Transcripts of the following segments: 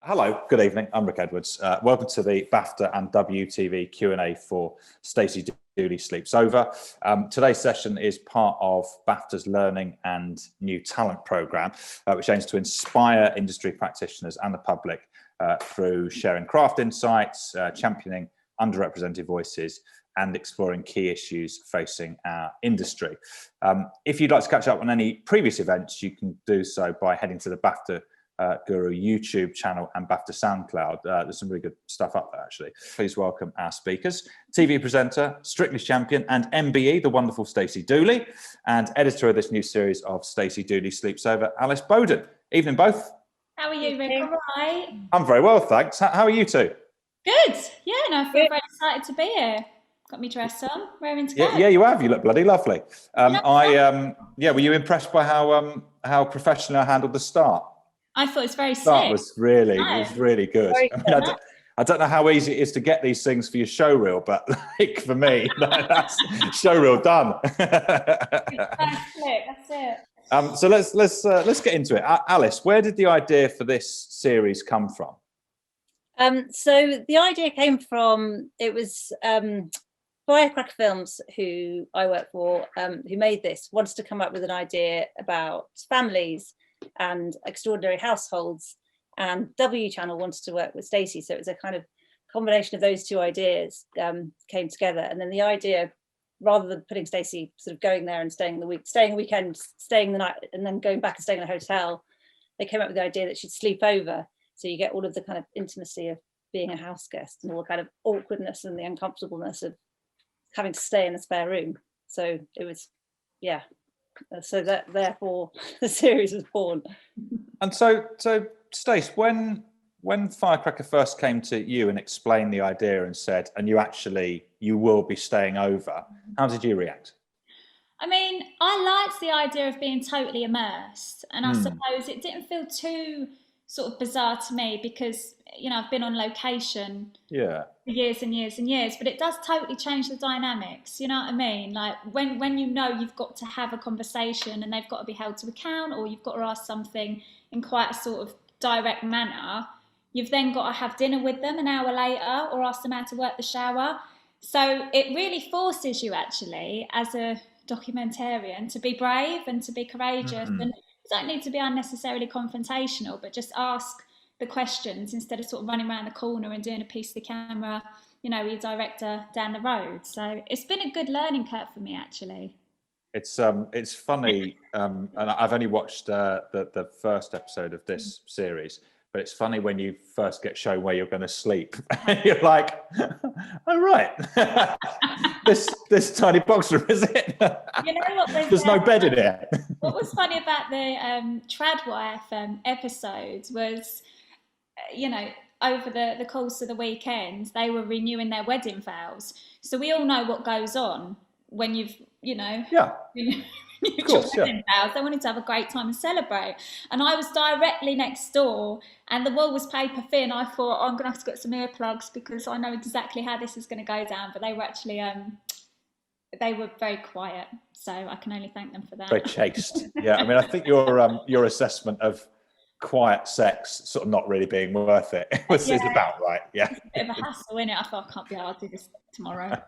Hello, good evening. I'm Rick Edwards. Welcome to the BAFTA and WTV Q&A for Stacey Dooley Sleeps Over. Today's session is part of BAFTA's Learning and New Talent programme, which aims to inspire industry practitioners and the public through sharing craft insights, championing underrepresented voices, and exploring key issues facing our industry. If you'd like to catch up on any previous events, you can do so by heading to the BAFTA Guru YouTube channel and BAFTA SoundCloud. There's some really good stuff up there, actually. Please welcome our speakers: TV presenter, Strictly champion, and MBE, the wonderful Stacey Dooley, and editor of this new series of Stacey Dooley Sleeps Over, Alice Bowden. Evening, both. How are you, Rick? All right? I'm very well, thanks. How are you two? Good. Yeah, no, I feel very excited to be here. Got me dressed on, raring to go. Yeah, you have. You look bloody lovely. Were you impressed by how professionally I handled the start? I thought it was very sick. That was really, it was really good. I don't know how easy it is to get these things for your show reel, but like for me, that's show reel done. That's it. So let's get into it. Alice, where did the idea for this series come from? So the idea came from, it was Firecracker Films, who I work for, who made this, wanted to come up with an idea about families and extraordinary households, and W Channel wanted to work with Stacey, so it was a kind of combination of those two ideas came together. And then the idea, rather than putting Stacey sort of going there and staying the weekend, staying the night, and then going back and staying in a hotel, they came up with the idea that she'd sleep over, so you get all of the kind of intimacy of being a house guest and all the kind of awkwardness and the uncomfortableness of having to stay in a spare room. So it was, yeah. So that therefore the series was born. And so Stace, when Firecracker first came to you and explained the idea and said, and you will be staying over, how did you react? I mean, I liked the idea of being totally immersed, and I suppose it didn't feel too sort of bizarre to me because, you know, I've been on location for years and years and years, but it does totally change the dynamics, you know what I mean? Like when you know you've got to have a conversation and they've got to be held to account, or you've got to ask something in quite a sort of direct manner, you've then got to have dinner with them an hour later or ask them how to work the shower. So it really forces you actually as a documentarian to be brave and to be courageous, and don't need to be unnecessarily confrontational, but just ask the questions instead of sort of running around the corner and doing a piece of the camera, you know, with your director down the road. So it's been a good learning curve for me, actually. It's funny, and I've only watched the first episode of this series, but it's funny when you first get shown where you're going to sleep. You're like, oh right, this tiny box room, is it? You know what? There's no bed in here. What was funny about the Tradwife episodes was, you know, over the course of the weekend, they were renewing their wedding vows. So we all know what goes on when you've, you know, wedding vows. They wanted to have a great time and celebrate. And I was directly next door, and the wall was paper thin. I thought, I'm going to have to get some earplugs because I know exactly how this is going to go down. But they were actually, they were very quiet. So I can only thank them for that. Very chaste. Yeah, I mean, I think your assessment of quiet sex sort of not really being worth it is about right. Yeah. It's a bit of a hassle, isn't it? I thought, I can't be able to do this tomorrow.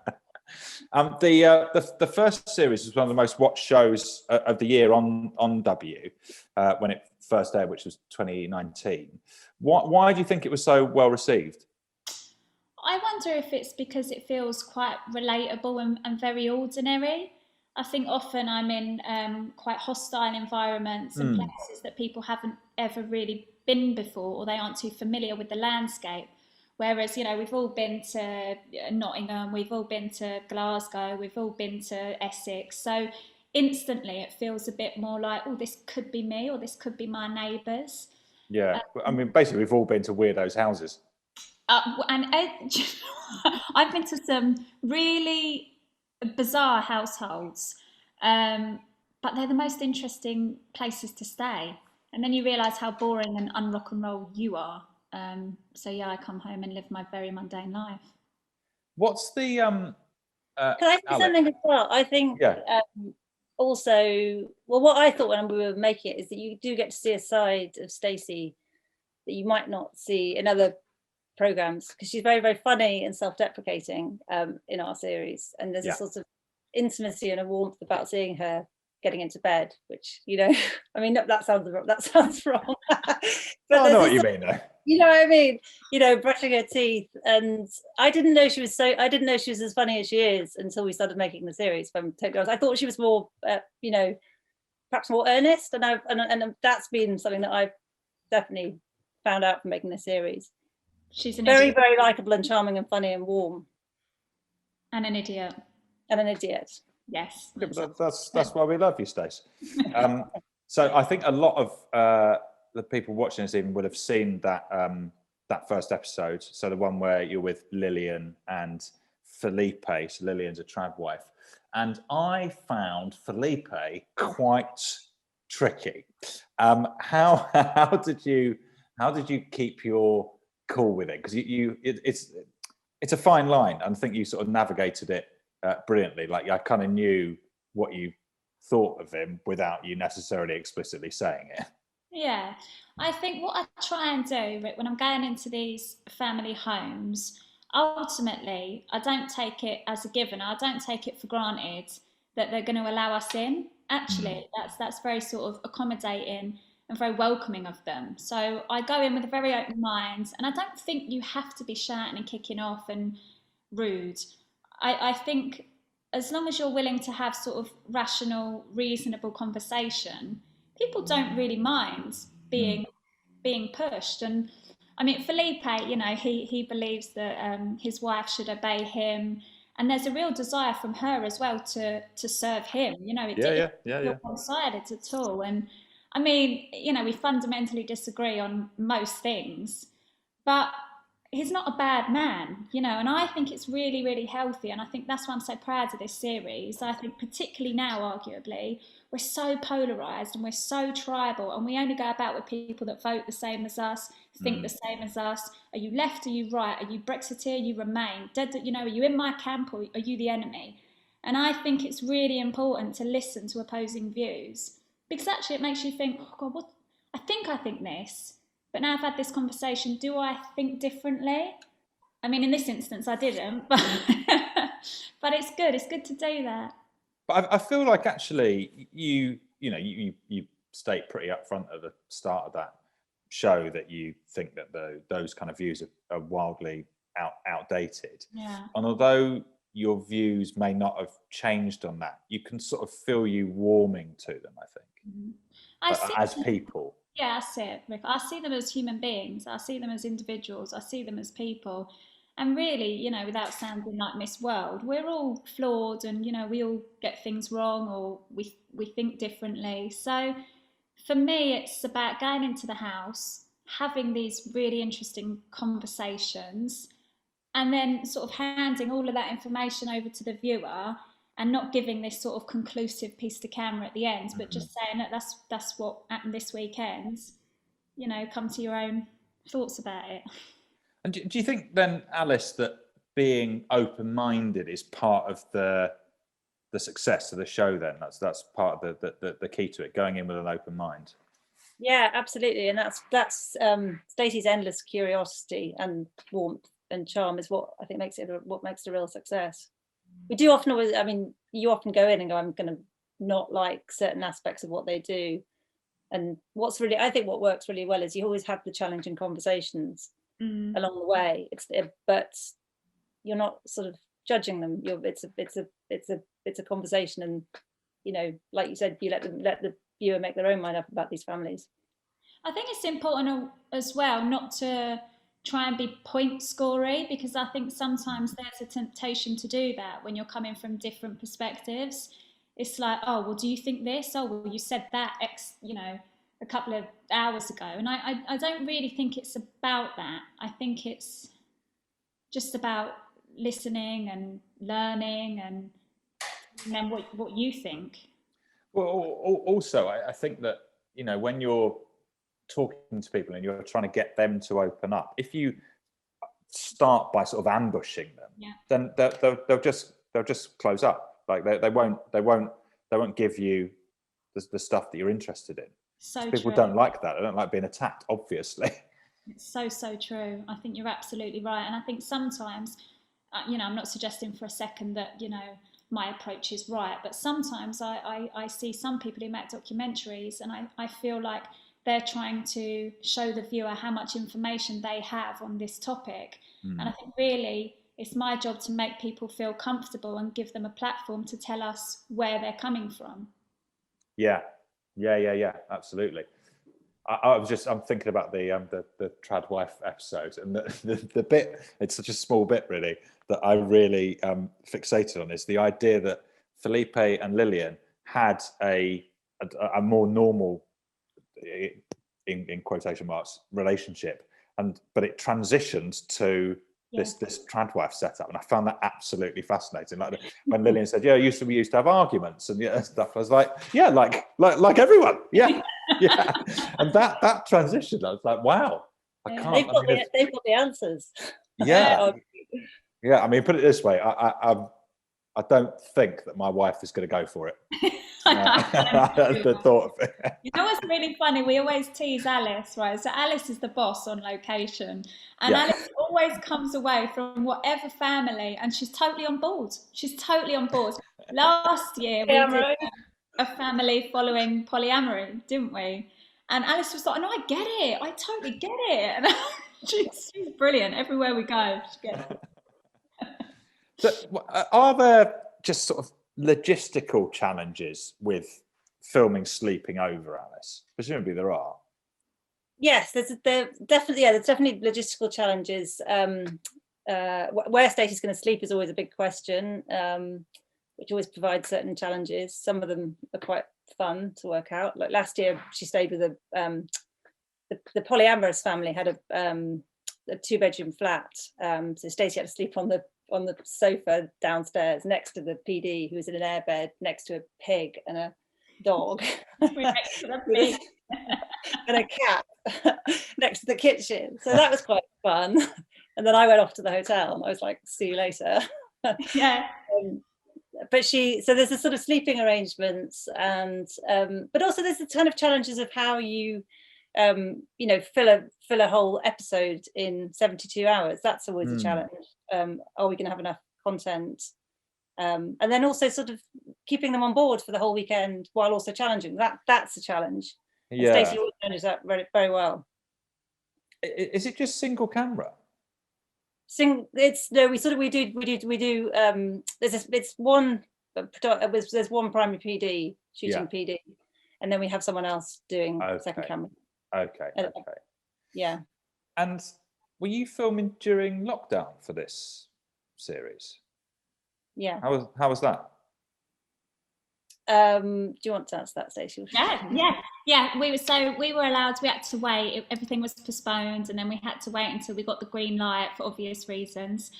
The first series was one of the most watched shows of the year on W when it first aired, which was 2019. Why do you think it was so well received? I wonder if it's because it feels quite relatable and very ordinary. I think often I'm in quite hostile environments and places that people haven't ever really been before, or they aren't too familiar with the landscape. Whereas, you know, we've all been to Nottingham, we've all been to Glasgow, we've all been to Essex. So instantly it feels a bit more like, oh, this could be me, or this could be my neighbours. Yeah, I mean, basically we've all been to weirdos' houses. I've been to some really bizarre households, but they're the most interesting places to stay. And then you realise how boring and unrock and roll you are. So yeah, I come home and live my very mundane life. What's the can I say something as well? I think also, well, what I thought when we were making it is that you do get to see a side of Stacey that you might not see in other programs, because she's very, very funny and self-deprecating in our series, and there's a sort of intimacy and a warmth about seeing her getting into bed, which, you know, I mean, that sounds wrong. But I know what you mean, though. You know what I mean? You know, brushing her teeth, and I didn't know she was as funny as she is until we started making the series. If I'm totally honest, I thought she was more, you know, perhaps more earnest, and that's been something that I've definitely found out from making the series. She's an very, idiot. very likable and charming and funny and warm. And an idiot. Yes. Yeah, but that's why we love you, Stace. So I think a lot of the people watching this even would have seen that that first episode. So the one where you're with Lillian and Felipe. So Lillian's a trad wife, and I found Felipe quite tricky. How did you keep your cool with it? Because it's a fine line, and I think you sort of navigated it brilliantly. Like, I kind of knew what you thought of him without you necessarily explicitly saying it. Yeah, I think what I try and do, Rick, when I'm going into these family homes, ultimately, I don't take it as a given. I don't take it for granted that they're going to allow us in. Actually, that's very sort of accommodating and very welcoming of them. So I go in with a very open mind, and I don't think you have to be shouting and kicking off and rude. I think as long as you're willing to have sort of rational, reasonable conversation, people don't really mind being pushed. And I mean, Felipe, you know, he believes that his wife should obey him, and there's a real desire from her as well to serve him. You know, it didn't feel one-sided at all. And I mean, you know, we fundamentally disagree on most things, but he's not a bad man, you know, and I think it's really, really healthy. And I think that's why I'm so proud of this series. I think particularly now, arguably, we're so polarised and we're so tribal, and we only go about with people that vote the same as us, think the same as us. Are you left? Are you right? Are you Brexiteer? Are you Remain? You know, are you in my camp, or are you the enemy? And I think it's really important to listen to opposing views, because actually it makes you think, oh God, what? I think this. But now I've had this conversation, do I think differently? I mean, in this instance, I didn't, but but it's good. It's good to do that. But I feel like actually you state pretty upfront at the start of that show that you think that those kind of views are wildly outdated. Yeah. And although your views may not have changed on that, you can sort of feel you warming to them, I think, as people. Yeah, that's it, Rick. I see them as human beings. I see them as individuals. I see them as people. And really, you know, without sounding like Miss World, we're all flawed, and, you know, we all get things wrong, or we think differently. So for me, it's about going into the house, having these really interesting conversations, and then sort of handing all of that information over to the viewer, and not giving this sort of conclusive piece to camera at the end, but just saying that that's what happened this weekend. You know, come to your own thoughts about it. And do you think then, Alice, that being open-minded is part of the success of the show? Then that's part of the key to it, going in with an open mind. Yeah, absolutely, and that's Stacey's endless curiosity and warmth and charm is what I think makes it a real success. We do often always, I mean, you often go in and go, I'm going to not like certain aspects of what they do. And I think what works really well is you always have the challenging conversations along the way. But you're not sort of judging them. It's a conversation, and, you know, like you said, you let the viewer make their own mind up about these families. I think it's important as well not to try and be point scory, because I think sometimes there's a temptation to do that when you're coming from different perspectives. It's like, oh, well, do you think this? Oh, well, you said that a couple of hours ago. And I don't really think it's about that. I think it's just about listening and learning, and then what you think. Well, also, I think that, you know, when you're talking to people and you're trying to get them to open up, if you start by sort of ambushing them, then they'll just close up. Like they won't give you the stuff that you're interested in. So people true. don't like that. They don't like being attacked, obviously. It's so, so true. I think you're absolutely right. And I think sometimes, I'm not suggesting for a second that, my approach is right, but sometimes I see some people who make documentaries and I feel like they're trying to show the viewer how much information they have on this topic. And I think really it's my job to make people feel comfortable and give them a platform to tell us where they're coming from. Yeah, absolutely. I'm thinking about the trad wife episode, and the bit, it's such a small bit really that I really fixated on, is the idea that Felipe and Lillian had a more normal, in quotation marks, relationship, but it transitioned to this trad wife setup, and I found that absolutely fascinating. Like when Lillian said, "Yeah, we used to have arguments and stuff," I was like, "Yeah, like everyone, yeah." Yeah, and that transition, I was like, "Wow, I can't." They've got the answers. Yeah, yeah. I mean, put it this way: I don't think that my wife is going to go for it. The thought of it. You know what's really funny? We always tease Alice, right? So Alice is the boss on location, and Alice always comes away from whatever family, and she's totally on board. She's totally on board. Last year we did a family following polyamory, didn't we? And Alice was like, "No, I get it. I totally get it." And she's brilliant. Everywhere we go, she gets it. So, are there just sort of logistical challenges with filming Sleeping Over, Alice? Presumably there are. Yes, there's definitely logistical challenges. Where Stacey's going to sleep is always a big question, which always provides certain challenges. Some of them are quite fun to work out. Like last year, she stayed with the polyamorous family had a 2-bedroom flat. So Stacey had to sleep on the sofa downstairs next to the PD, who was in an airbed next to a pig and a dog and a cat next to the kitchen. So that was quite fun. And then I went off to the hotel and I was like, "See you later." Yeah. But so there's a sort of sleeping arrangements, and but also there's the kind of challenges of how you fill a whole episode in 72 hours. That's always a challenge. Are we going to have enough content? And then also sort of keeping them on board for the whole weekend while also challenging. That's a challenge. Yeah. Stacey always manages that very, very well. Is it just single camera? There's one primary PD shooting PD, and then we have someone else doing second camera. Okay. Yeah. And were you filming during lockdown for this series? Yeah. How was that? Do you want to answer that, Stacey? Yeah. We were allowed. We had to wait. Everything was postponed, and then we had to wait until we got the green light for obvious reasons.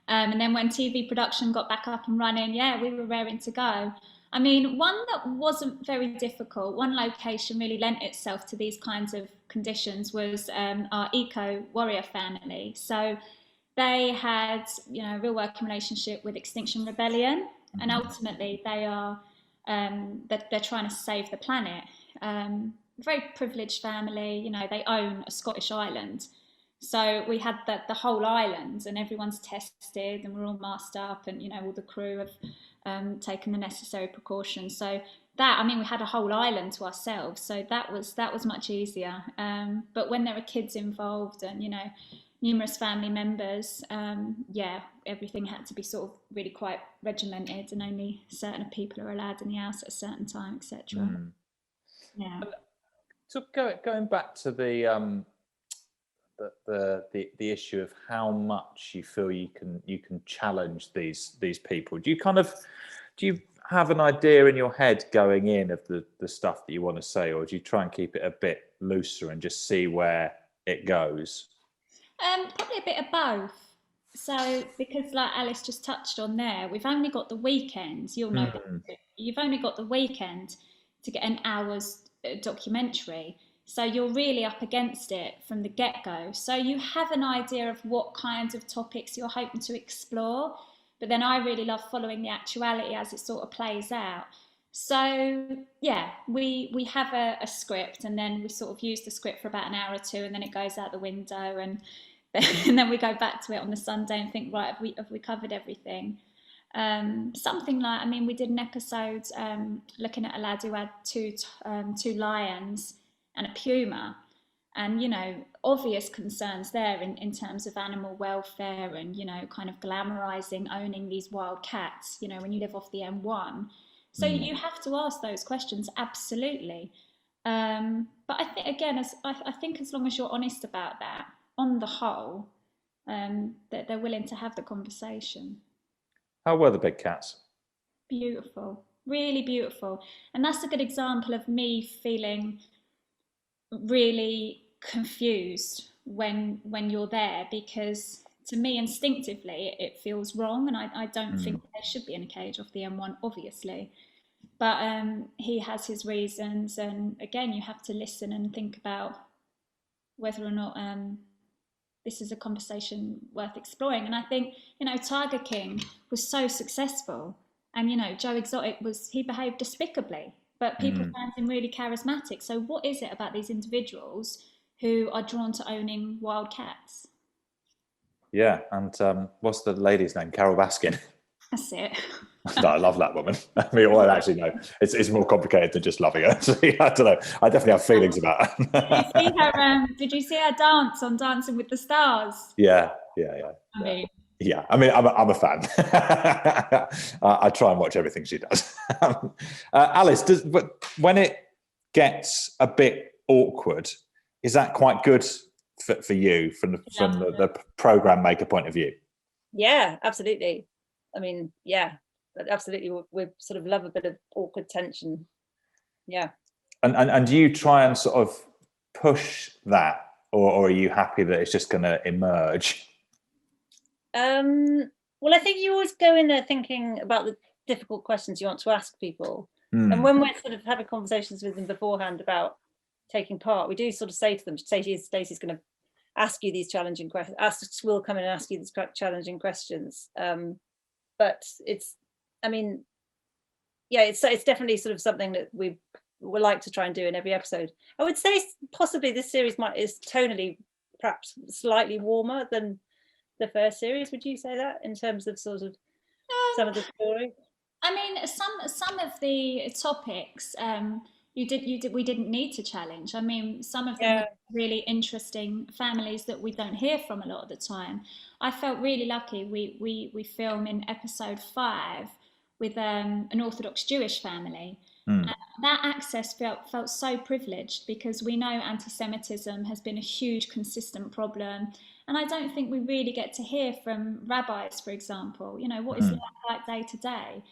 And then when TV production got back up and running, we were raring to go. I mean, one that wasn't very difficult, one location really lent itself to these kinds of conditions was our eco warrior family. So they had, a real working relationship with Extinction Rebellion, and ultimately they are they're trying to save the planet. Very privileged family, they own a Scottish island. So we had the whole island, and everyone's tested, and we're all masked up, and all the crew have taken the necessary precautions. So we had a whole island to ourselves, so that was much easier. But when there are kids involved and numerous family members, everything had to be sort of really quite regimented, and only certain people are allowed in the house at a certain time, etc. Yeah. So going back to the issue of how much you feel you can challenge these people, do you have an idea in your head going in of the stuff that you want to say, or do you try and keep it a bit looser and just see where it goes? Probably a bit of both. So because like Alice just touched on there, we've only got the weekend. You'll know you've only got the weekend to get an hour's documentary. So you're really up against it from the get-go. So you have an idea of what kinds of topics you're hoping to explore. But then I really love following the actuality as it sort of plays out. So yeah, we have a script, and then we sort of use the script for about an hour or two, and then it goes out the window, and then we go back to it on the Sunday and think, right, have we covered everything? Something like, I mean, we did an episode looking at a lad who had two lions and a puma, and obvious concerns there in terms of animal welfare, and kind of glamorizing owning these wild cats when you live off the M1. So you have to ask those questions, absolutely. But I think, again, I think as long as you're honest about that, on the whole, that they're willing to have the conversation. How were the big cats? Beautiful, really beautiful. And that's a good example of me feeling really confused when you're there, because to me, instinctively, it feels wrong, and I don't think there should be in a cage off the M1, obviously. But he has his reasons, and again, you have to listen and think about whether or not this is a conversation worth exploring. And I think, Tiger King was so successful, and Joe Exotic he behaved despicably, but people found him really charismatic. So what is it about these individuals who are drawn to owning wild cats? Yeah, and what's the lady's name? Carol Baskin. That's it. No, I love that woman. I mean, well, actually, no, it's more complicated than just loving her. So, I don't know. I definitely have feelings about her. Did you see her dance on Dancing with the Stars? Yeah. I mean, I'm a fan. I try and watch everything she does. Alice, but when it gets a bit awkward, is that quite good for you from the program maker point of view? Yeah, absolutely. I mean, yeah, absolutely. We sort of love a bit of awkward tension. Yeah. And do you try and sort of push that, or are you happy that it's just going to emerge? Well, I think you always go in there thinking about the difficult questions you want to ask people. And when we're sort of having conversations with them beforehand about taking part, we do sort of say to them, Stacey's going to ask you these challenging questions. We'll come in and ask you these challenging questions. But it's definitely sort of something that we would like to try and do in every episode. I would say possibly this series is tonally perhaps slightly warmer than the first series. Would you say that in terms of sort of some of the story? I mean, some of the topics we didn't need to challenge. I mean, some of them were really interesting families that we don't hear from a lot of the time. I felt really lucky. We film in episode 5 with an Orthodox Jewish family. That access felt so privileged, because we know anti-Semitism has been a huge, consistent problem. And I don't think we really get to hear from rabbis, for example, what is like day to day.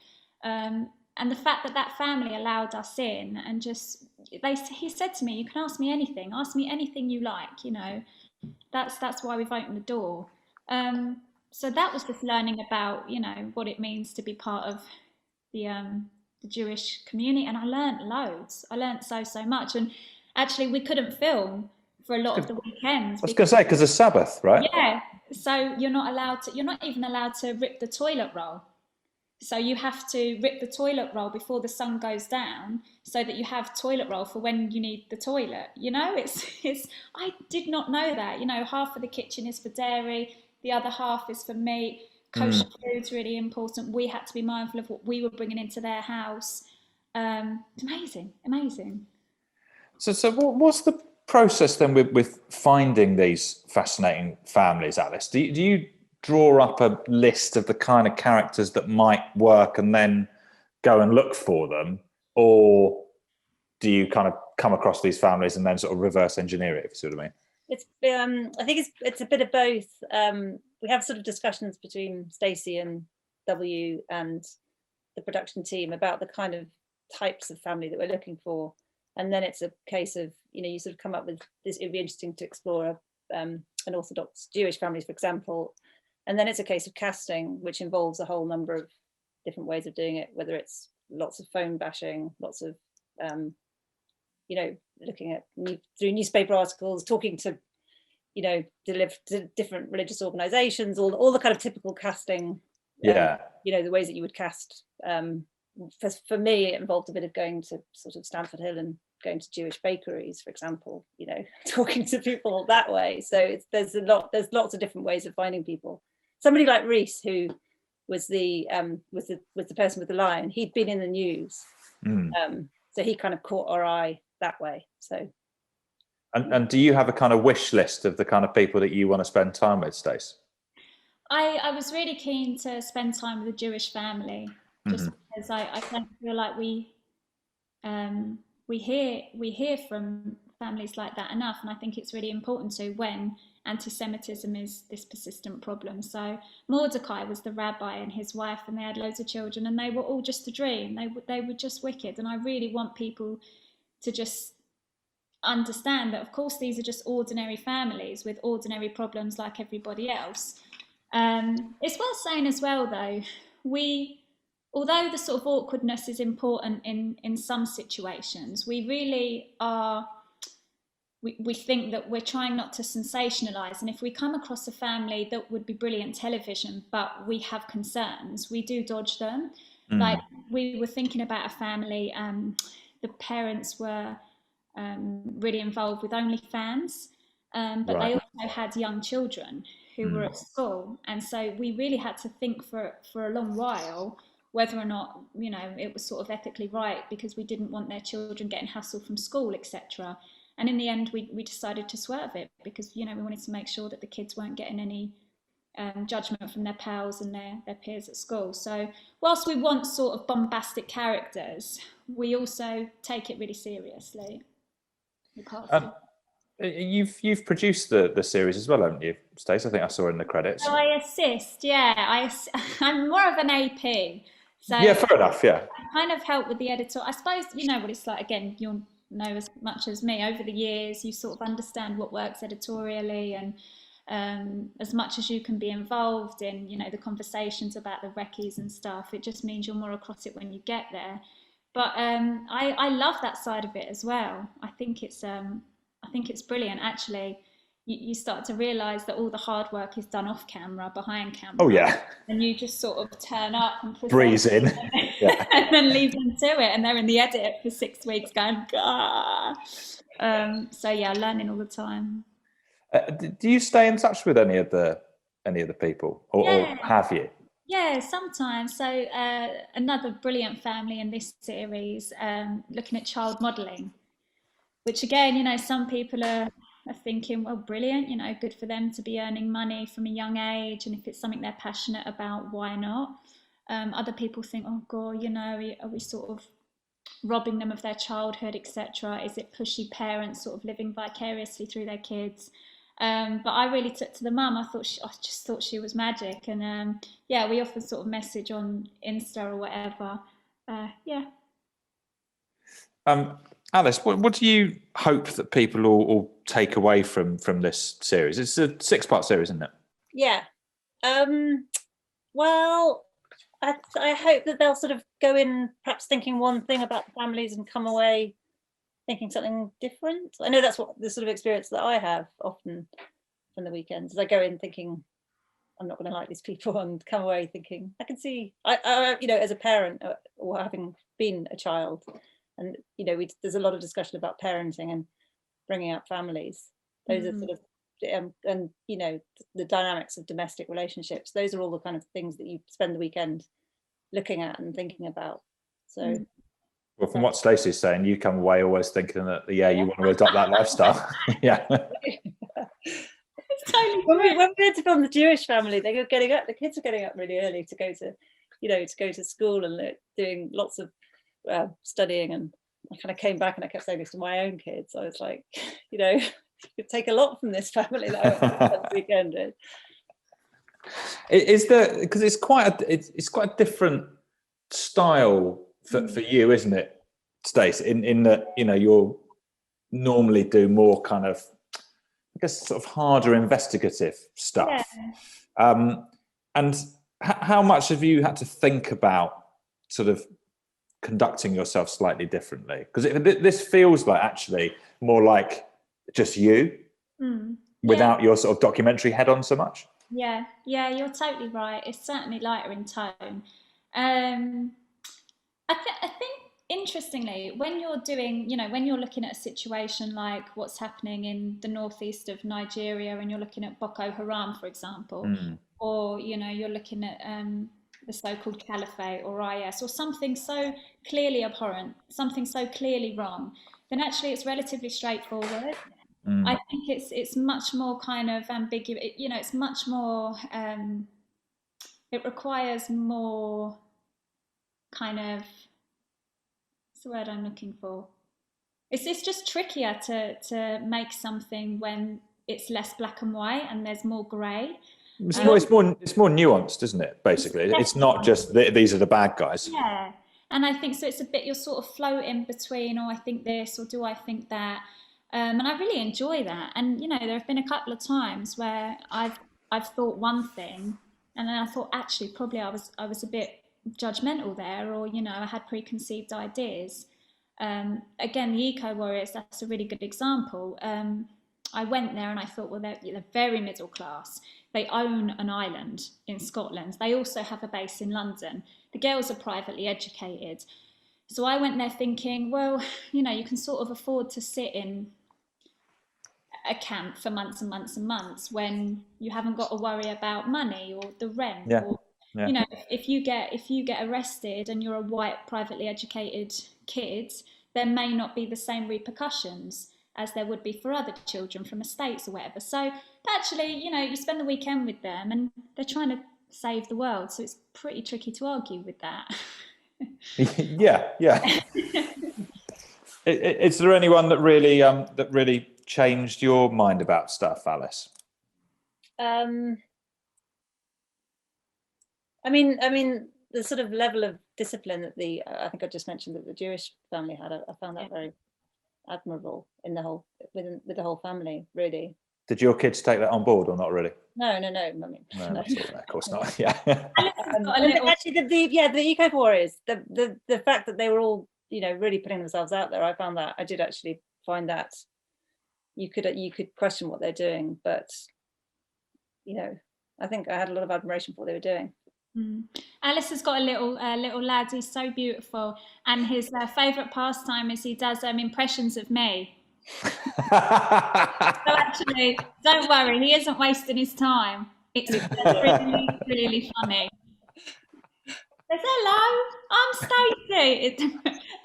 And the fact that family allowed us in, and he said to me, you can ask me anything you like, that's why we've opened the door. So that was just learning about, what it means to be part of the Jewish community. And I learned loads. I learned so much. And actually we couldn't film for a lot of the weekends. I was going to say, because it's Sabbath, right? Yeah. So you're not even allowed to rip the toilet roll. So you have to rip the toilet roll before the sun goes down, so that you have toilet roll for when you need the toilet. It's I did not know that. Half of the kitchen is for dairy, the other half is for meat. Kosher food's really important. We had to be mindful of what we were bringing into their house. Amazing. So what's the process then with finding these fascinating families, Alice? Do you draw up a list of the kind of characters that might work and then go and look for them, or do you kind of come across these families and then sort of reverse engineer it, if you see what I mean? It's I think it's a bit of both. We have sort of discussions between Stacey and W and the production team about the kind of types of family that we're looking for, and then it's a case of you sort of come up with this. It'd be interesting to explore an Orthodox Jewish family, for example. And then it's a case of casting, which involves a whole number of different ways of doing it, whether it's lots of phone bashing, lots of, looking at through newspaper articles, talking to, different religious organizations, all the kind of typical casting, the ways that you would cast for me, it involved a bit of going to sort of Stamford Hill and going to Jewish bakeries, for example, you know, talking to people that way. So there's lots of different ways of finding people. Somebody like Reese, who was the person with the lion, he'd been in the news. So he kind of caught our eye that way. So. And do you have a kind of wish list of the kind of people that you want to spend time with, Stace? I was really keen to spend time with a Jewish family, just because I don't feel like we hear from families like that enough, and I think it's really important to, when anti-Semitism is this persistent problem. So Mordecai was the rabbi and his wife, and they had loads of children, and they were all just a dream. They were just wicked, and I really want people to just understand that, of course, these are just ordinary families with ordinary problems like everybody else. It's worth saying as well, though, although the sort of awkwardness is important in some situations, we really are, we think that we're trying not to sensationalise. And if we come across a family that would be brilliant television, but we have concerns, we do dodge them. Like, we were thinking about a family, the parents were really involved with OnlyFans, but they also had young children who were at school, and so we really had to think for a long while whether or not, you know, it was sort of ethically right, because we didn't want their children getting hassled from school, etc. And in the end, we decided to swerve it, because, you know, we wanted to make sure that the kids weren't getting any judgment from their pals and their peers at school. So whilst we want sort of bombastic characters, we also take it really seriously. You've produced the series as well, haven't you, Stacey? I think I saw in the credits. So I assist, yeah. I'm more of an AP. So yeah, fair enough, yeah. I kind of help with the editor. I suppose, you know what it's like, again, you'll know as much as me, over the years, you sort of understand what works editorially, and as much as you can be involved in, you know, the conversations about the recce's and stuff, it just means you're more across it when you get there. But I love that side of it as well. I think it's brilliant, actually. You start to realise that all the hard work is done off camera, behind camera. Oh yeah. And you just sort of turn up and breeze in, and then leave them to it, and they're in the edit for 6 weeks going, "Gah." So yeah, learning all the time. Do you stay in touch with any of the people, or have you? Yeah, sometimes. So another brilliant family in this series, looking at child modelling, which again, you know, some people are thinking, well, brilliant, you know, good for them to be earning money from a young age, and if it's something they're passionate about, why not? Other people think, oh God, you know, are we sort of robbing them of their childhood, etc.? Is it pushy parents sort of living vicariously through their kids? But I really took to the mum. I just thought she was magic, and yeah, we often sort of message on Insta or whatever. Yeah. Alice, what do you hope that people will take away from this series? It's a 6-part series, isn't it? Yeah. Well, I hope that they'll sort of go in perhaps thinking one thing about the families and come away thinking something different. I know that's what the sort of experience that I have often from the weekends, is I go in thinking I'm not going to like these people, and come away thinking I can see, I you know, as a parent or having been a child, and you know, there's a lot of discussion about parenting and bringing up families. Those are sort of and you know, the dynamics of domestic relationships. Those are all the kind of things that you spend the weekend looking at and thinking about. So. Well, from what Stacey's saying, you come away always thinking that, you want to adopt that lifestyle. Yeah. It's totally when we went to film the Jewish family, they were getting up, the kids were getting up really early to go to school, and doing lots of studying, and I kind of came back and I kept saying this to my own kids. I was like, you know, you could take a lot from this family that I went to this weekend. Because it's quite a different style for you, isn't it, Stace? In that, you know, you'll normally do more kind of, I guess, sort of harder investigative stuff. Yeah. And how much have you had to think about sort of conducting yourself slightly differently? Because this feels like actually more like just you, without your sort of documentary head on so much. Yeah, you're totally right. It's certainly lighter in tone. I think interestingly, when you're doing, when you're looking at a situation like what's happening in the northeast of Nigeria, and you're looking at Boko Haram, for example, or you're looking at the so-called caliphate or IS, or something so clearly abhorrent, something so clearly wrong, then actually it's relatively straightforward. I think it's much more kind of ambiguous. It's much more. It requires more kind of. What's the word I'm looking for? It's just trickier to make something when it's less black and white and there's more grey. It's more nuanced, isn't it? Basically, it's not just these are the bad guys. Yeah, and I think so. It's a bit, you're sort of floating between, oh, I think this, or do I think that? And I really enjoy that. And there have been a couple of times where I've thought one thing, and then I thought actually probably I was a bit judgmental there, or I had preconceived ideas. Again, the Eco Warriors, that's a really good example. I went there and I thought, well, they're very middle class. They own an island in Scotland. They also have a base in London. The girls are privately educated. So I went there thinking, well, you can sort of afford to sit in a camp for months and months and months when you haven't got to worry about money or the rent. Yeah. Or, if you get arrested and you're a white privately educated kid, there may not be the same repercussions as there would be for other children from estates or whatever. So actually, you spend the weekend with them and they're trying to save the world. So it's pretty tricky to argue with that. Yeah. Is there anyone that really changed your mind about stuff, Alice? I mean, the sort of level of discipline that I think I just mentioned that the Jewish family had, I found that very admirable in the whole with the whole family, really. Did your kids take that on board or not really? No. I mean, no. Of course not. Yeah. Actually, the Eco Warriors, the fact that they were all really putting themselves out there, I did actually find that you could question what they're doing, but I think I had a lot of admiration for what they were doing. Alice has got a little lad. He's so beautiful, and his favourite pastime is he does impressions of me. So actually, don't worry, he isn't wasting his time. It's really, really funny. He says, "Hello, I'm Stacey,"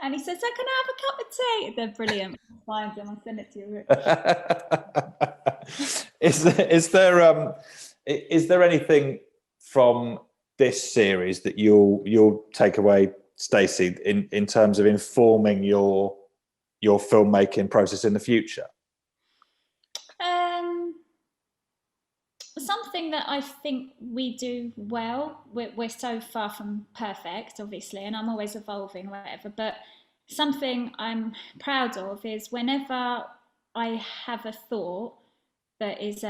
and he says, "I can have a cup of tea." They're brilliant. Find them. I'll send it to you. Is there anything from this series that you'll take away, Stacey, in terms of informing your filmmaking process in the future? Something that I think we do well. We're so far from perfect, obviously, and I'm always evolving, whatever. But something I'm proud of is whenever I have a thought that is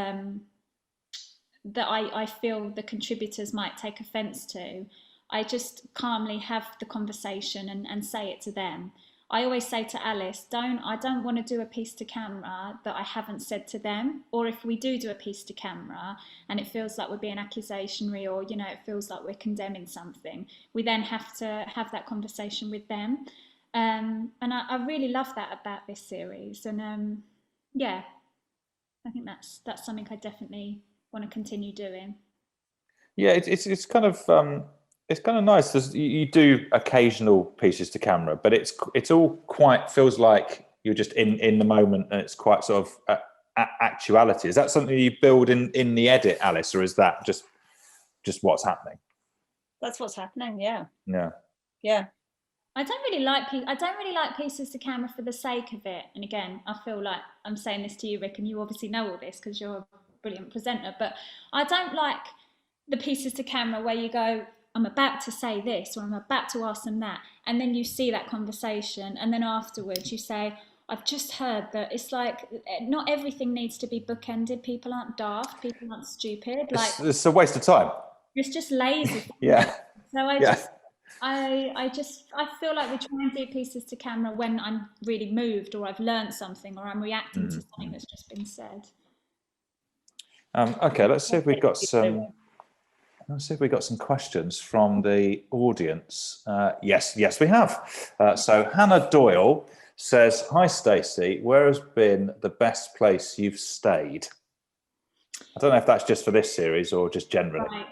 that I feel the contributors might take offence to, I just calmly have the conversation and say it to them. I always say to Alice, I don't want to do a piece to camera that I haven't said to them. Or if we do a piece to camera and it feels like we're being accusatory, or it feels like we're condemning something, we then have to have that conversation with them. And I really love that about this series. And I think that's something I definitely want to continue doing. Yeah, it's kind of nice. You do occasional pieces to camera, but it's all quite feels like you're just in the moment, and it's quite sort of actuality. Is that something you build in the edit, Alice, or is that just what's happening? That's what's happening. Yeah. Yeah. I don't really like pieces to camera for the sake of it. And again, I feel like I'm saying this to you, Rick, and you obviously know all this because you're a brilliant presenter. But I don't like the pieces to camera where you go, I'm about to say this, or I'm about to ask them that, and then you see that conversation, and then afterwards you say, I've just heard that. It's like not everything needs to be bookended. People aren't daft. People aren't stupid. Like it's a waste of time. It's just lazy. Yeah. So I feel like we try and do pieces to camera when I'm really moved, or I've learned something, or I'm reacting to something that's just been said. Okay, let's see if we've got some Let's see if we got some questions from the audience. Yes, we have. So Hannah Doyle says, "Hi Stacey, where has been the best place you've stayed?" I don't know if that's just for this series or just generally. Right.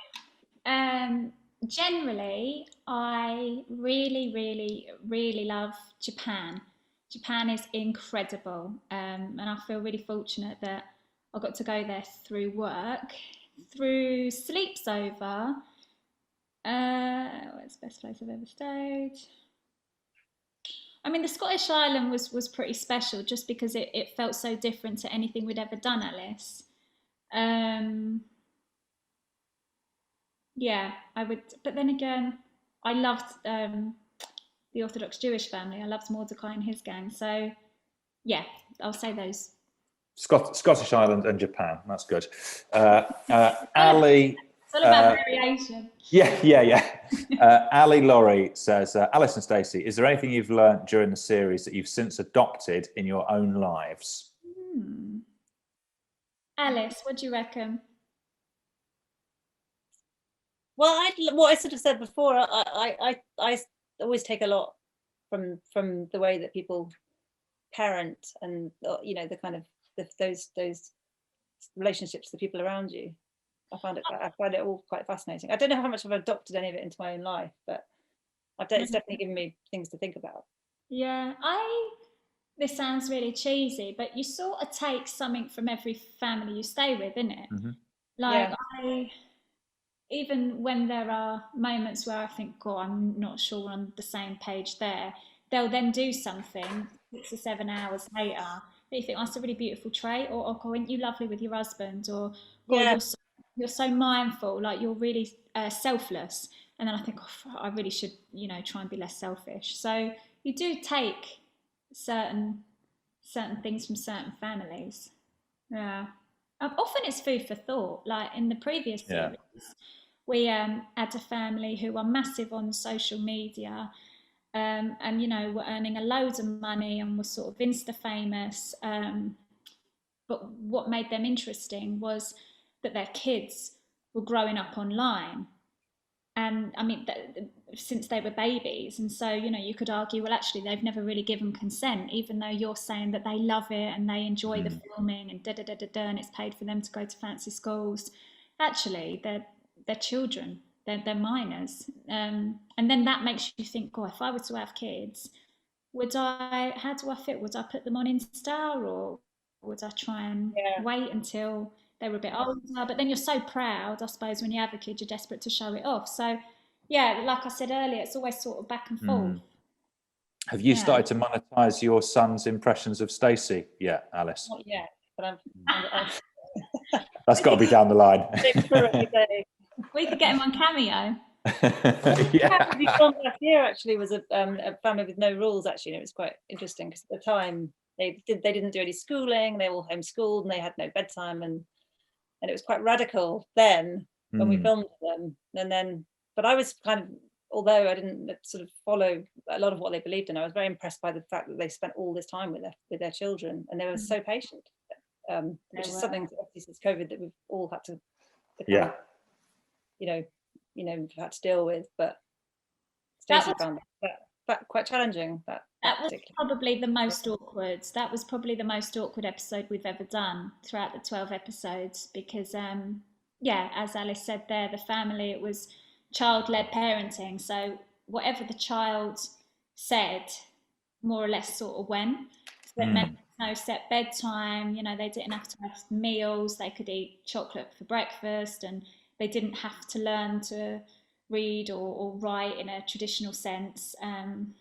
Generally, I really love Japan. Japan is incredible, and I feel really fortunate that I got to go there through work, through Sleeps Over. What's the best place I've ever stayed? I mean, the Scottish Island was pretty special just because it felt so different to anything we'd ever done, Alice. Yeah, I would, but then again, I loved the Orthodox Jewish family. I loved Mordecai and his gang. So, yeah, I'll say those. Scottish Island and Japan. That's good. Ali. It's all about variation. Yeah. Ali Laurie says, "Alice and Stacey, is there anything you've learned during the series that you've since adopted in your own lives?" Alice, what do you reckon? Well, what I sort of said before, I always take a lot from the way that people parent, and the kind of those relationships to the people around you. I find it all quite fascinating. I don't know how much I've adopted any of it into my own life, but it's definitely given me things to think about. Yeah, this sounds really cheesy, but you sort of take something from every family you stay with, innit? Mm-hmm. Like, yeah. Even when there are moments where I think, oh, I'm not sure we're on the same page there, they'll then do something 6 or 7 hours later that you think, oh, that's a really beautiful trait, or oh, aren't you lovely with your husband, or oh, you're so mindful, like you're really selfless. And then I think, oh, I really should, try and be less selfish. So you do take certain things from certain families. Yeah. Often it's food for thought. Like in the previous series, we had a family who were massive on social media, and were earning a load of money and were sort of Insta famous. But what made them interesting was that their kids were growing up online. And I mean, since they were babies. And so, you could argue, well, actually, they've never really given consent, even though you're saying that they love it and they enjoy the filming and and it's paid for them to go to fancy schools. Actually, they're children, they're minors. And then that makes you think, oh, if I were to have kids, how do I fit? Would I put them on Insta, or would I try and wait until they were a bit older? But then you're so proud, I suppose, when you have a kid, you're desperate to show it off. So, yeah, like I said earlier, it's always sort of back and forth. Have you started to monetize your son's impressions of Stacey yet, Alice? Not yet, but That's got to be down the line. We could get him on Cameo. We filmed last year actually was a family with no rules actually, and it was quite interesting because at the time they didn't do any schooling, they were all homeschooled and they had no bedtime, and it was quite radical then when we filmed them. And then, but I was kind of, although I didn't sort of follow a lot of what they believed in, I was very impressed by the fact that they spent all this time with their children, and they were so patient, which is something obviously since COVID that we've all had to had to deal with. But Stacey found that quite challenging. That was probably the most awkward. That was probably the most awkward episode we've ever done throughout the 12 episodes, because as Alice said there, the family, it was child-led parenting. So whatever the child said, more or less sort of went. So it meant no set bedtime, they didn't have to have meals, they could eat chocolate for breakfast, and they didn't have to learn to read or write in a traditional sense. And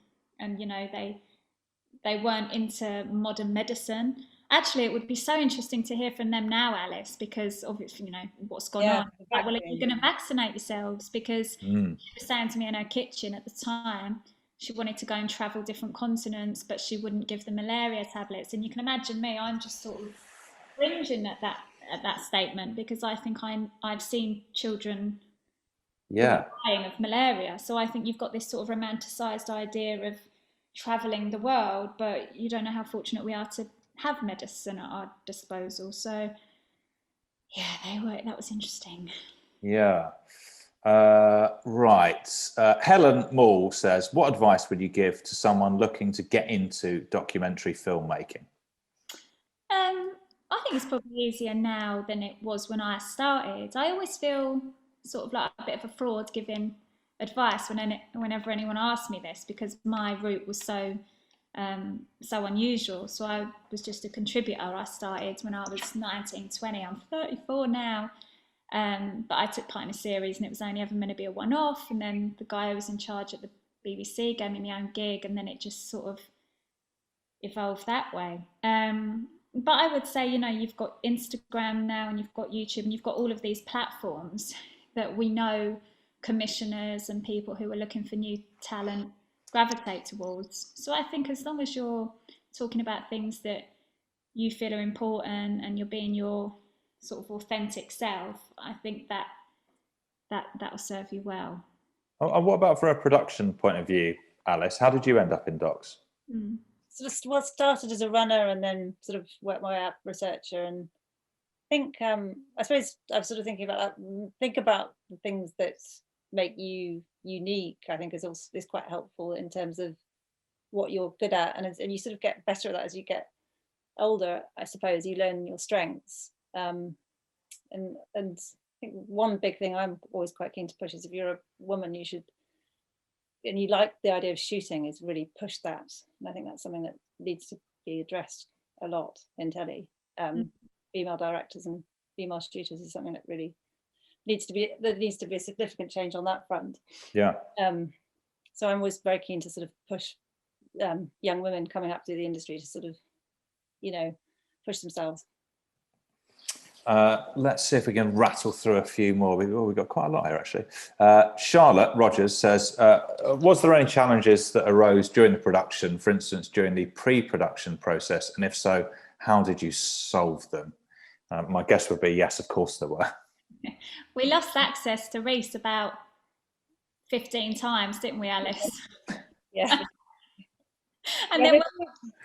they weren't into modern medicine. Actually, it would be so interesting to hear from them now, Alice, because obviously, what's gone on. Like, well, are you going to vaccinate yourselves? Because she was saying to me in her kitchen at the time, she wanted to go and travel different continents, but she wouldn't give the malaria tablets. And you can imagine me, I'm just sort of cringing at that statement, because I think I've seen children dying of malaria. So I think you've got this sort of romanticized idea of traveling the world, but you don't know how fortunate we are to have medicine at our disposal. So that was interesting. Right. Helen Moore says, what advice would you give to someone looking to get into documentary filmmaking? I think it's probably easier now than it was when I started. I always feel sort of like a bit of a fraud giving advice whenever anyone asks me this, because my route was so unusual. So I was just a contributor. I started when I was 19, 20. I'm 34 now. But I took part in a series and it was only ever meant to be a one-off. And then the guy who was in charge at the BBC gave me my own gig, and then it just sort of evolved that way. But I would say, you've got Instagram now, and you've got YouTube, and you've got all of these platforms that we know commissioners and people who are looking for new talent gravitate towards. So I think as long as you're talking about things that you feel are important and you're being your sort of authentic self, I think that'll serve you well. And what about from a production point of view, Alice? How did you end up in docs? Sort of started as a runner and then sort of worked my way up researcher, and I suppose I'm sort of thinking about that. Think about the things that make you unique. I think is quite helpful in terms of what you're good at, and you sort of get better at that as you get older. I suppose you learn your strengths, and I think one big thing I'm always quite keen to push is if you're a woman, you should, and you like the idea of shooting, is really push that. And I think that's something that needs to be addressed a lot in telly. Female directors and female shooters is something that really needs to be a significant change on that front. Yeah. So I'm always very keen to sort of push young women coming up through the industry to sort of, push themselves. Let's see if we can rattle through a few more. We've got quite a lot here, actually. Charlotte Rogers says, was there any challenges that arose during the production, for instance, during the pre-production process? And if so, how did you solve them? My guess would be yes, of course there were. We lost access to Reese about 15 times, didn't we, Alice? Yeah. And then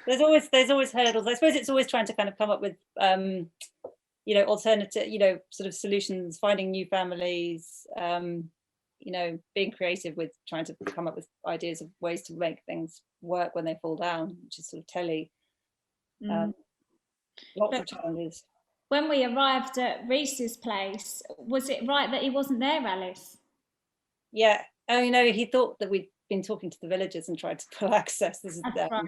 there's always hurdles. I suppose it's always trying to kind of come up with alternative, sort of solutions, finding new families, being creative with trying to come up with ideas of ways to make things work when they fall down, which is sort of telly. Lots of challenges. When we arrived at Reese's place, was it right that he wasn't there, Alice? Yeah. Oh, he thought that we'd been talking to the villagers and tried to pull access. This is That's right.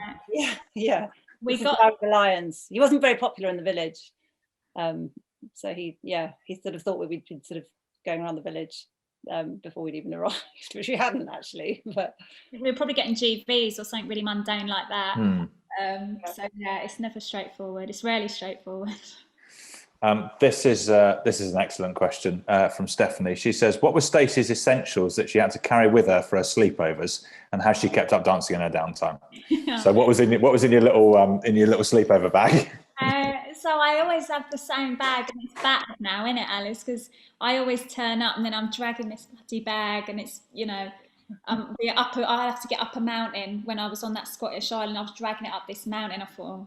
Yeah. We got the lions. He wasn't very popular in the village. So he sort of thought we'd been sort of going around the village before we'd even arrived, which we hadn't actually. But we were probably getting GVs or something really mundane like that. So yeah, it's never straightforward. It's rarely straightforward. This is an excellent question from Stephanie. She says, what were Stacey's essentials that she had to carry with her for her sleepovers, and how she kept up dancing in her downtime? So what was in your little sleepover bag? So I always have the same bag, and it's bad now, isn't it, Alice? Because I always turn up and then I'm dragging this bloody bag, and it's I have to get up a mountain. When I was on that Scottish island, I was dragging it up this mountain. I thought,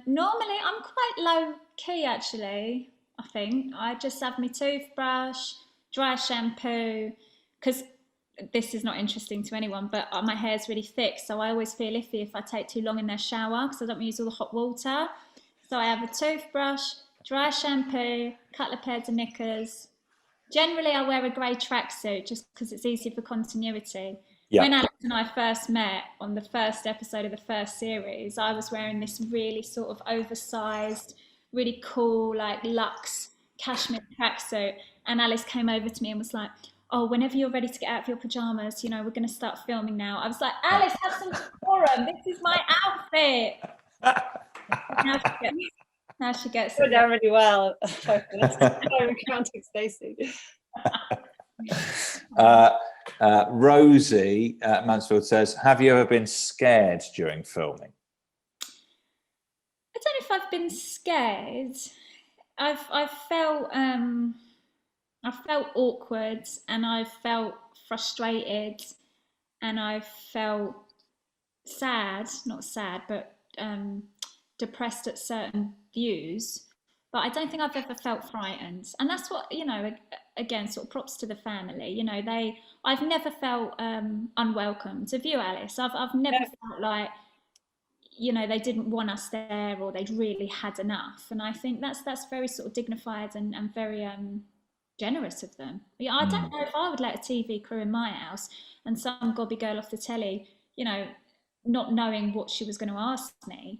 normally I'm quite low key actually. I think I just have my toothbrush, dry shampoo, because this is not interesting to anyone, but my hair's really thick, so I always feel iffy if I take too long in their shower because I don't use all the hot water. So I have a toothbrush, dry shampoo, couple of pairs of knickers. Generally, I wear a grey tracksuit just because it's easy for continuity. Yeah. When Alex and I first met on the first episode of the first series, I was wearing this really sort of oversized, really cool, like luxe cashmere tracksuit. And Alice came over to me and was like, oh, whenever you're ready to get out of your pajamas, we're going to start filming now. I was like, Alice, have some decorum. This is my outfit. Now she gets it down really well. I'm counting Stacey. Rosie Mansfield says, have you ever been scared during filming? I don't know if I've been scared. I've felt awkward, and I've felt frustrated, and I've felt depressed at certain views, but I don't think I've ever felt frightened. And that's what, again, sort of props to the family. You know, I've never felt unwelcome. Have you, Alice? I've never felt like, you know, they didn't want us there, or they'd really had enough. And I think that's very sort of dignified and very generous of them. Yeah, I don't know if I would let a TV crew in my house and some gobby girl off the telly, you know, not knowing what she was going to ask me.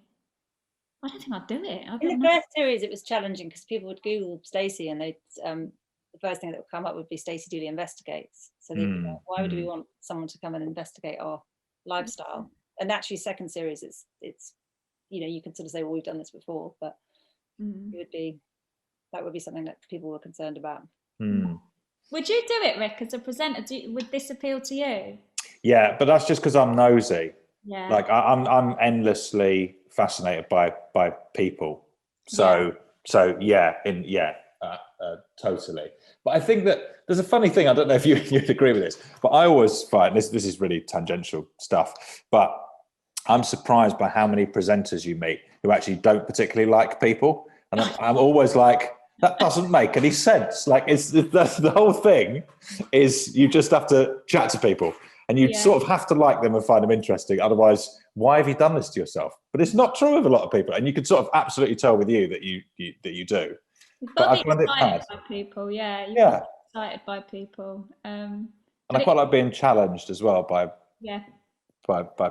I don't think I'd do it. In the first series, it was challenging because people would Google Stacey, and they'd the first thing that would come up would be Stacey Dooley Investigates. So they'd be like, why would we want someone to come and investigate our lifestyle? And actually, second series, it's you know, you can sort of say, well, we've done this before, but that would be something that people were concerned about. Would you do it, Rick, as a presenter? Would this appeal to you? Yeah, but that's just because I'm nosy. Yeah. Like I'm endlessly fascinated by people. So totally. But I think that there's a funny thing. I don't know if you'd agree with this, but I always find this is really tangential stuff. But I'm surprised by how many presenters you meet who actually don't particularly like people, and I'm always like, that doesn't make any sense. Like, it's the whole thing is you just have to chat to people. And you sort of have to like them and find them interesting. Otherwise, why have you done this to yourself? But it's not true with a lot of people. And you can sort of absolutely tell with you that you do. But I find it excited by people, excited by people. And I quite like being challenged as well by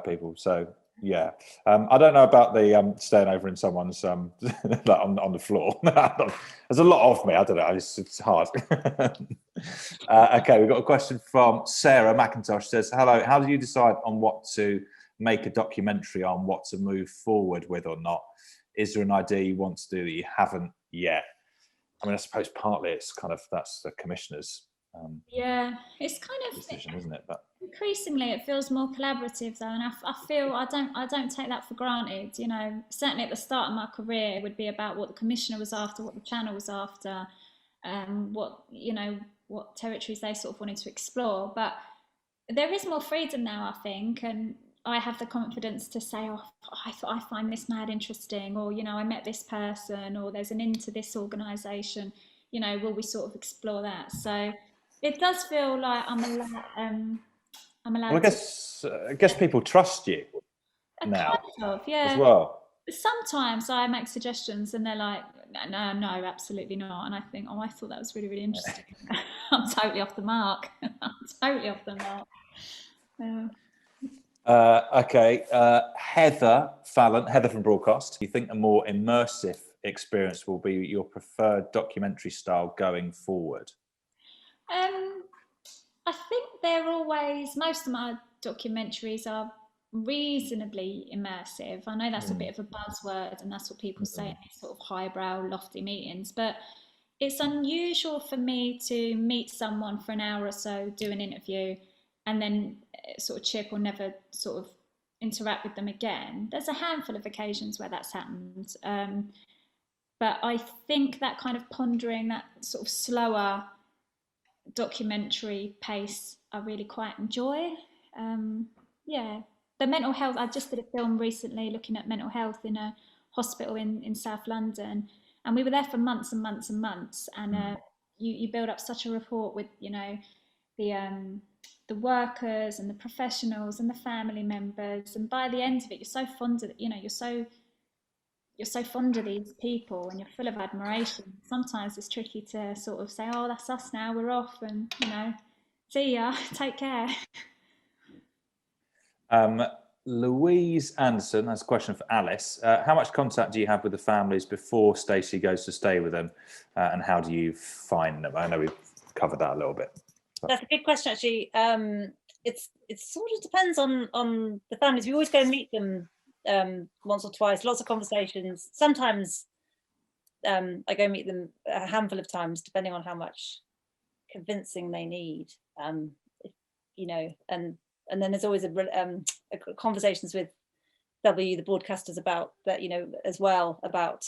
people. So I don't know about the staying over in someone's on the floor. There's a lot of me. I don't know. It's hard. Okay, we've got a question from Sarah McIntosh. She says, hello, how do you decide on what to make a documentary on, what to move forward with or not? Is there an idea you want to do that you haven't yet? I mean, I suppose partly it's kind of, that's the commissioner's it's kind of decision, isn't it? But increasingly it feels more collaborative though, and I feel I don't take that for granted. You know, certainly at the start of my career it would be about what the commissioner was after, what the channel was after, what territories they sort of wanted to explore. But there is more freedom now, I think, and I have the confidence to say, I find this mad interesting, or, you know, I met this person, or there's an into this organisation, you know, will we sort of explore that? So it does feel like I'm allowed. Well, I guess people trust you now, kind of, as well. Sometimes I make suggestions and they're like, no, absolutely not. And I think, I thought that was really, really interesting. I'm totally off the mark. Okay, Heather Fallon, Heather from Broadcast. Do you think a more immersive experience will be your preferred documentary style going forward? I think they're always, most of my documentaries are reasonably immersive. I know that's a bit of a buzzword and that's what people say in these sort of highbrow, lofty meetings, but it's unusual for me to meet someone for an hour or so, do an interview, and then sort of chip or never sort of interact with them again. There's a handful of occasions where that's happened. But I think that kind of pondering, that sort of slower documentary pace, I really quite enjoy. The mental health, I just did a film recently looking at mental health in a hospital in South London, and we were there for months and months and months, and you build up such a rapport with, you know, the workers and the professionals and the family members, and by the end of it you're so fond of, you know, you're so fond of these people and you're full of admiration. Sometimes it's tricky to sort of say, oh, that's us now, we're off, and, you know, see ya, take care. Louise Anderson has a question for Alice. How much contact do you have with the families before Stacey goes to stay with them, and how do you find them? I know we've covered that a little bit. That's a good question, actually. It sort of depends on the families. We always go and meet them once or twice, lots of conversations. Sometimes I go meet them a handful of times, depending on how much convincing they need, you know, and then there's always a conversations with the broadcasters about that, you know, as well, about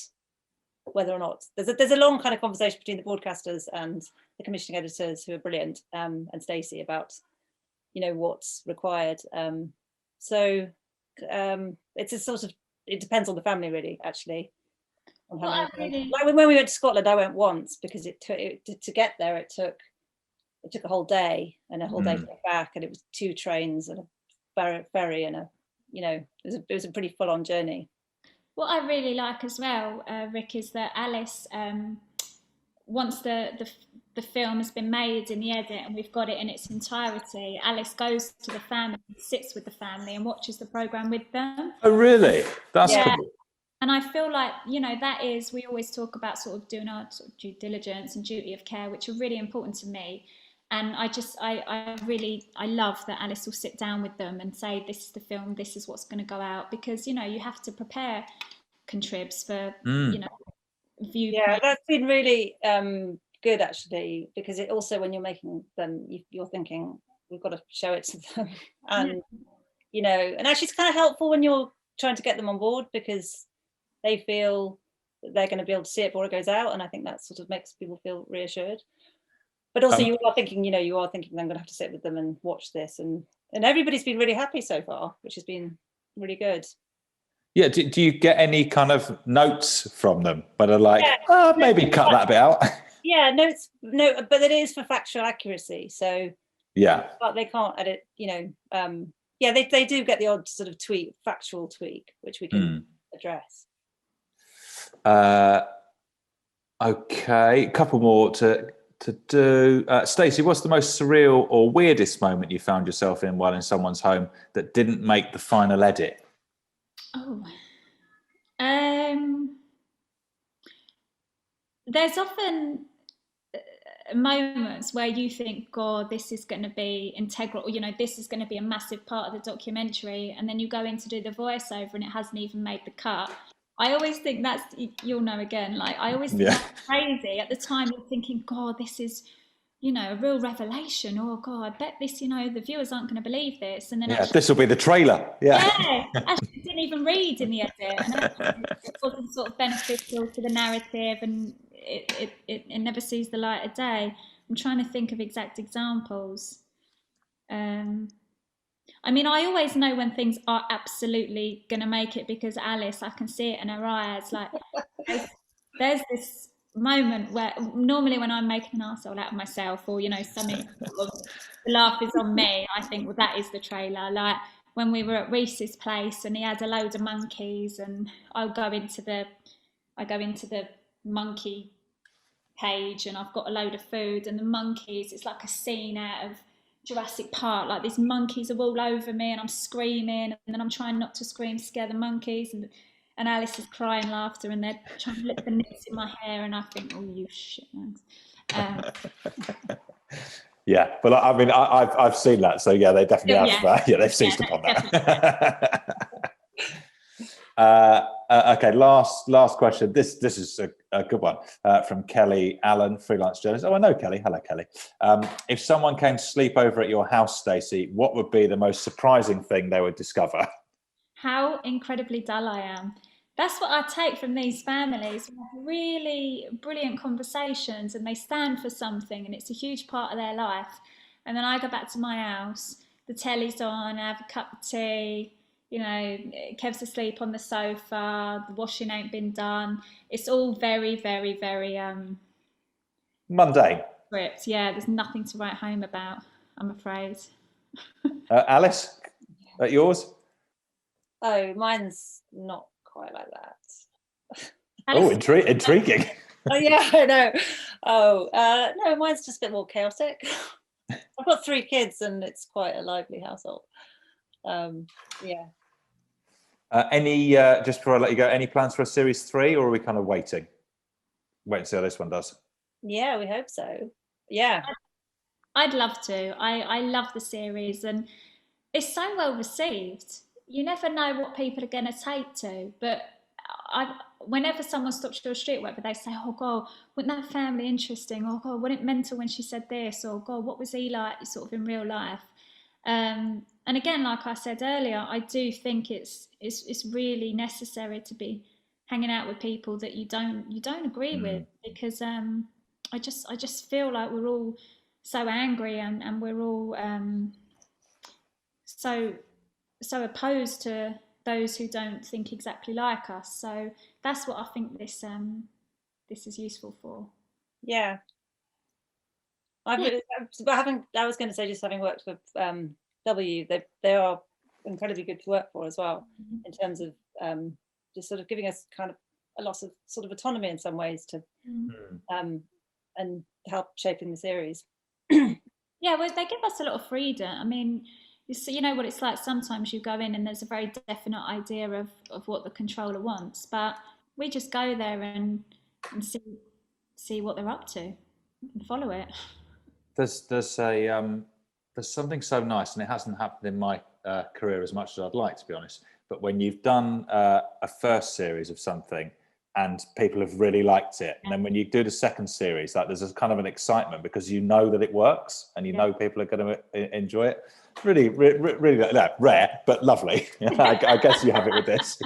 whether or not there's a long kind of conversation between the broadcasters and the commissioning editors, who are brilliant, and Stacey, about, you know, what's required. So it's a sort of, it depends on the family, really, actually, Like when we went to Scotland, I went once because it took to get there. It took a whole day and a whole day to get back, and it was 2 trains and a ferry and it was a pretty full-on journey. What I really like as well, Rick, is that Alice, once the film has been made in the edit and we've got it in its entirety, Alice goes to the family, sits with the family and watches the programme with them. Oh, really? That's cool. And I feel like, that is, we always talk about sort of doing our sort of due diligence and duty of care, which are really important to me. And I love that Alice will sit down with them and say, this is the film, this is what's going to go out, because, you have to prepare contribs for, view. Yeah, that's been really good, actually, because it also, when you're making them, you're thinking, we've got to show it to them. And, and actually it's kind of helpful when you're trying to get them on board, because they feel that they're going to be able to see it before it goes out. And I think that sort of makes people feel reassured. But also you are thinking, I'm going to have to sit with them and watch this. And everybody's been really happy so far, which has been really good. Yeah, do you get any kind of notes from them? But are like, maybe cut that bit out. Yeah, notes, but it is for factual accuracy. So but they can't edit, they do get the odd sort of factual tweak, which we can address. Okay, a couple more to do. Stacey, what's the most surreal or weirdest moment you found yourself in while in someone's home that didn't make the final edit? There's often moments where you think, God, this is going to be integral, or, this is going to be a massive part of the documentary, and then you go in to do the voiceover and it hasn't even made the cut. I always think that's, you'll know again, like I always think that's crazy. At the time you're thinking, God, this is, a real revelation. Oh God, I bet this, the viewers aren't going to believe this. And then this will be the trailer. Actually didn't even read in the edit, and it wasn't sort of beneficial to the narrative, and it never sees the light of day. I'm trying to think of exact examples. I always know when things are absolutely going to make it, because Alice, I can see it in her eyes. Like there's this moment where normally when I'm making an arsehole out of myself, or something sort of, the laugh is on me, I think, well, that is the trailer. Like when we were at Reese's place and he had a load of monkeys, and I go into the monkey page and I've got a load of food, and the monkeys, it's like a scene out of Jurassic Park, like these monkeys are all over me and I'm screaming, and then I'm trying not to scream, scare the monkeys, and Alice is crying laughter, and they're trying to lick the nits in my hair, and I think, oh, you shit, man. But I've seen that, so they definitely have. They've seized upon that. Okay, last question. This is a good one from Kelly Allen, freelance journalist. Oh, I know Kelly. Hello, Kelly. If someone came to sleep over at your house, Stacey, what would be the most surprising thing they would discover? How incredibly dull I am. That's what I take from these families. We have really brilliant conversations and they stand for something and it's a huge part of their life. And then I go back to my house, the telly's on, I have a cup of tea, Kev's asleep on the sofa, the washing ain't been done. It's all very, very, very mundane. Script. Yeah, there's nothing to write home about, I'm afraid. Alice, yours? Oh, mine's not quite like that. Intriguing. Oh yeah, I know. No, mine's just a bit more chaotic. I've got 3 kids and it's quite a lively household. Any just before I let you go, any plans for a series 3, or are we kind of waiting and see how this one does? Yeah, we hope so. Yeah, I'd love to. I love the series and it's so well received. You never know what people are going to take to, but whenever someone stops you on the street, whatever, they say, oh God, wasn't that family interesting? Oh God, wasn't it mental when she said this? Or God, what was he like sort of in real life? And again, like I said earlier, I do think it's really necessary to be hanging out with people that you don't agree with, because I just feel like we're all so angry and we're all so opposed to those who don't think exactly like us. So that's what I think this is useful for. Yeah. I was going to say, just having worked with W, they are incredibly good to work for as well, in terms of just sort of giving us kind of a lot of sort of autonomy in some ways to and help shaping the series. Yeah, well, they give us a lot of freedom. I mean, you know what it's like. Sometimes you go in and there's a very definite idea of what the controller wants, but we just go there and see what they're up to and follow it. There's something so nice, and it hasn't happened in my career as much as I'd like, to be honest. But when you've done a first series of something and people have really liked it, and then when you do the second series, like, there's a kind of an excitement because you know that it works and you know people are going to enjoy it. Really rare, but lovely. I guess you have it with this.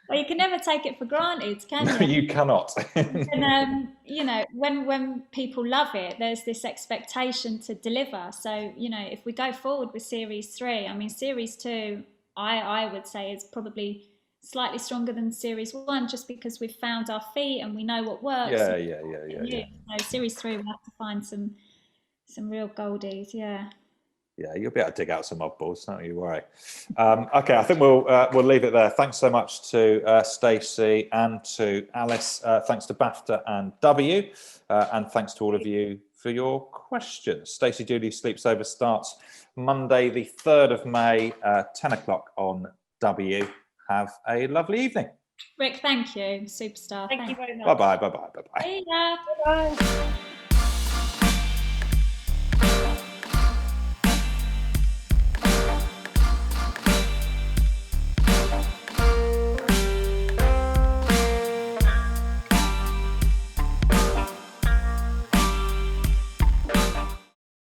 Well, you can never take it for granted, can you? You cannot. And you know, when people love it, there's this expectation to deliver. So, you know, if we go forward with series 3, I mean, series 2, I would say is probably slightly stronger than series 1, just because we've found our feet and we know what works. Yeah. So series 3, we'll have to find some real goldies. Yeah, you'll be able to dig out some oddballs, don't you worry. Okay, I think we'll leave it there. Thanks so much to Stacey and to Alice. Thanks to BAFTA and W, and thanks to all of you for your questions. Stacey Dooley Sleeps Over starts Monday, the 3rd of May, 10 o'clock on W. Have a lovely evening. Rick, thank you, superstar. Thank you very much. Bye bye. See ya. Bye.